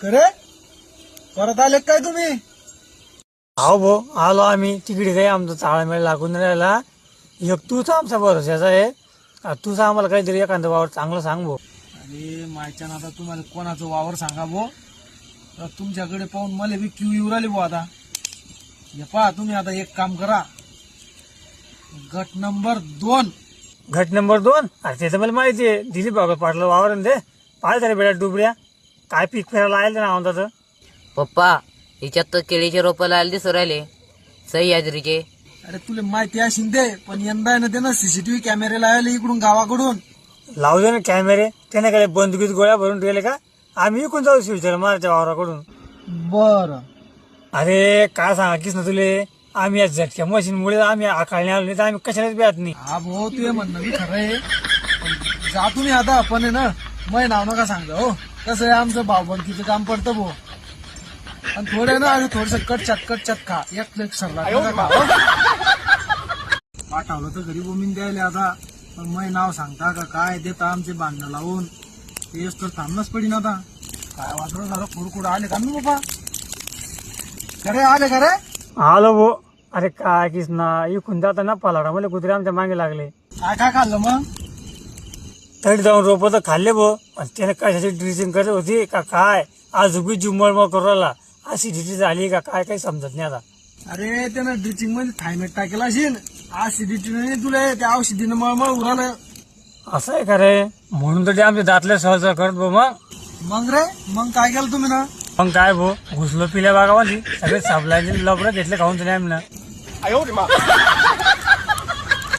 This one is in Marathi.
करे परत आले काय तुम्ही? हो भो आलो आम्ही तिकडे काही आमचा ताळमेळ लागून राहिला. एक तूच आमचा भरोशाचा आहे. तूच आम्हाला काहीतरी एखादं वावर चांगलं सांग भो. अरे मायच्या आता तुम्हाला कोणाचं वावर सांगा भो. तुमच्याकडे पाहून मला बी क्यू येऊ राहिली भो. आता हे पहा तुम्ही आता एक काम करा. गट नंबर 2. घट नंबर 2. अरे ते तर मला माहिती आहे. दिलीप बाबा पाटलं वावर आहे ना ते. पाहिजे रे बेटा डुबऱ्या काय पीक फिरायला आलं ना म्हणतात. पप्पा हिच्यात तर केळीचे रोपं लायला दिसू राहिले सह्याद्रीचे. अरे तुला माहिती असेल ते, पण यंदा आहे ना त्यानं सीसीटीव्ही कॅमेरे लावले इकडून गावाकडून. लावू दे ना कॅमेरे. त्याने काय बंदुकीत गोळ्या भरून ठेवले का? आम्ही इकून जाऊ शिवचर मारच्या वावराकडून. बर अरे काय सांगा किस ना तुले. आम्ही या झटक्या मशीनमुळे आम्ही आखाळणे आलो नाही तर आम्ही कशालाच बेत नाही. हा भाऊ तुझे म्हणणं बी खरं आहे. पण जा तुम्ही आता. पण आहे ना मै नाव नका सांगा हो. कसं आहे आमचं भावबंदकीचं काम पडतं भाऊ. आणि थोडे ना आणि थोडस कटचट खा. एक सरला नका खा, हो. पाठवलं तर घरी बोमीन द्यायला आता. पण मै नाव सांगता का काय देता आमचे भांडणं लावून. तेच तर थांबणंच पडीन आता. काय वाटलं झालं कुडकुड आले का मी बाबा. खरे आले खरे. आलो भो. अरे काय किस ना इकून जाताना पलाडा मला कुत्रे आमच्या मागे लागले. काय काय खाल्लं मग? तरी जाऊन रोप तर खाल्ले भो. पण त्याने कशाची ड्रिचिंग करत होती का काय आज उभी जुमळमळ करू राहिला. ऍसिडिटी झाली का काय काही समजत नाही आता. अरे त्यानं ड्रिचिंग मध्ये थायमेट टाकेला असेल. ऍसिडिटीने तुला त्या औषधीनं मळमळ उरालं. असं आहे का रे. म्हणून तर ते आमचे दातले सहज करत भो. मग रे मग काय केलं तुम्ही ना? मग काय भो घुसलो पिल्या बागामध्ये सगळे साबलाचे लबरं घेतले खाऊन तरी आम्ही ना.